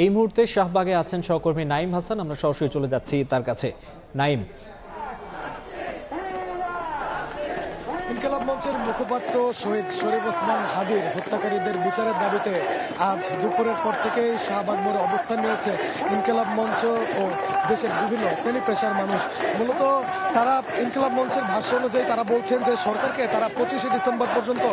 এই মুহূর্তে শাহবাগে আছেন সহকর্মী নাঈম হাসান। আমরা সরাসরি চলে যাচ্ছি তার কাছে। নাঈম, ইনকিলাব মঞ্চের মুখপাত্র শহীদ শরীফ ওসমান হাদির হত্যাকারীদের বিচারের দাবিতে আজ দুপুরের পর থেকেই শাহবাগ মোড়ে অবস্থান নিয়েছে ইনকিলাব মঞ্চ ও দেশের বিভিন্ন শ্রেণী পেশার মানুষ। মূলত তারা ইনকিলাব মঞ্চের ভাষ্য অনুযায়ী তারা বলছেন যে সরকারকে তারা 25শে ডিসেম্বর পর্যন্ত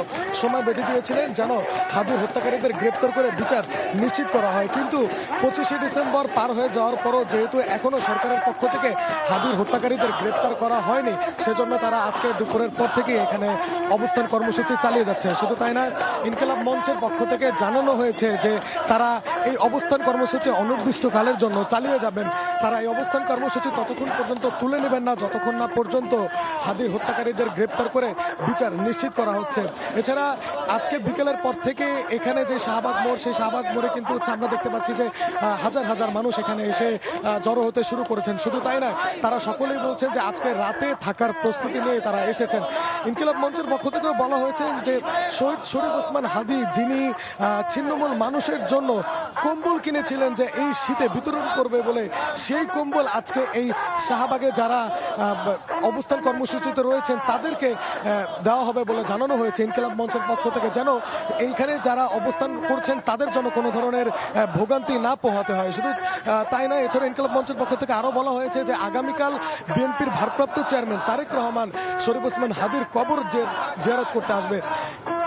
সময় বেঁধে দিয়েছিলেন যেন হাদির হত্যাকারীদের গ্রেপ্তার করে বিচার নিশ্চিত করা হয়। কিন্তু 25শে ডিসেম্বর পার হয়ে যাওয়ার পরও যেহেতু এখনও সরকারের পক্ষ থেকে হাদির হত্যাকারীদের গ্রেপ্তার করা হয়নি, সেজন্য তারা আজকে দুপুরের পর থেকে এখানে অবস্থান কর্মসূচি চালিয়ে যাচ্ছে। শুধু তাই না, ইনকিলাব মঞ্চের পক্ষ থেকে জানানো হয়েছে যে তারা এই অবস্থান কর্মসূচি অনির্দিষ্টকালের জন্য চালিয়ে যাবেন। তারা এই অবস্থান কর্মসূচি ততক্ষণ পর্যন্ত তুলে নেবেন না যতক্ষণ না পর্যন্ত হাদির হত্যাকারীদের গ্রেপ্তার করে বিচার নিশ্চিত করা হচ্ছে। এছাড়া আজকে বিকেলের পর থেকে এখানে যে শাহবাগ মোড়, সেই শাহবাগ মোড়ে কিন্তু আমরা দেখতে পাচ্ছি যে হাজার হাজার মানুষ এখানে এসে জড়ো হতে শুরু করেছেন। শুধু তাই না, তারা সকলেই বলছেন যে আজকে রাতে থাকার প্রস্তুতি নিয়ে তারা এসেছেন। ইনকিলাব মঞ্চের পক্ষ থেকেও বলা হয়েছে যে শহীদ শরীফ ওসমান হাদি, যিনি ছিন্নমূল মানুষের জন্য কম্বল কিনেছিলেন যে এই শীতে বিতরণ করবে বলে, সেই কম্বল আজকে এই শাহবাগে যারা অবস্থান কর্মসূচিতে রয়েছেন তাদেরকে দেওয়া হবে বলে জানানো হয়েছে ইনকিলাব মঞ্চের পক্ষ থেকে, যেন এইখানে যারা অবস্থান করছেন তাদের জন্য কোনো ধরনের ভোগান্তি না পোহাতে হয়। শুধু তাই না, এছাড়া ইনকিলাব মঞ্চের পক্ষ থেকে আরও বলা হয়েছে যে আগামীকাল বিএনপির ভারপ্রাপ্ত চেয়ারম্যান তারেক রহমান শরীফ ওসমান হাদির কবর জিয়ারত করতে আসবে।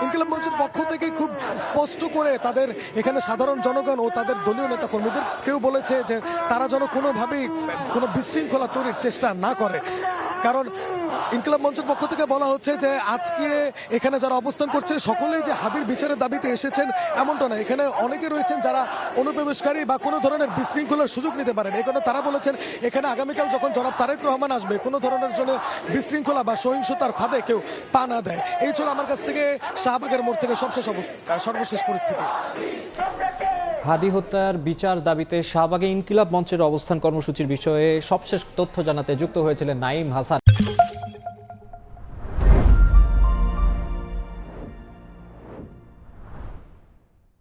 ইনকিলাব মঞ্চের পক্ষ থেকে খুব স্পষ্ট করে তাদের এখানে সাধারণ জনগণ ও তাদের দলীয় নেতা কর্মীদের কেউ বলেছে যে তারা যেন কোনোভাবেই কোনো বিশৃঙ্খলা তৈরির চেষ্টা না করে। কারণ ইনকিলাব মঞ্চের পক্ষ থেকে বলা হচ্ছে যে আজকে এখানে যারা অবস্থান করছে সকলেই যে হাদির বিচারের দাবিতে এসেছেন এমনটা না, এখানে অনেকে রয়েছেন যারা অনুপ্রবেশকারী বা কোনো ধরনের বিশৃঙ্খলার সুযোগ নিতে পারেন। এই কারণে তারা বলেছেন এখানে আগামীকাল যখন জনাব তারেক রহমান আসবে কোনো ধরনের জন্য বিশৃঙ্খলা বা সহিংসতার ফাঁদে কেউ পা না দেয়। এই ছিল আমার কাছ থেকে শাহবাগের মোড় থেকে সর্বশেষ পরিস্থিতি। হাদি হত্যার বিচার দাবিতে শাহবাগে ইনকিলাব মঞ্চের অবস্থান কর্মসূচির বিষয়ে সবশেষ তথ্য জানাতে যুক্ত হয়েছিলেন নাঈম হাসান।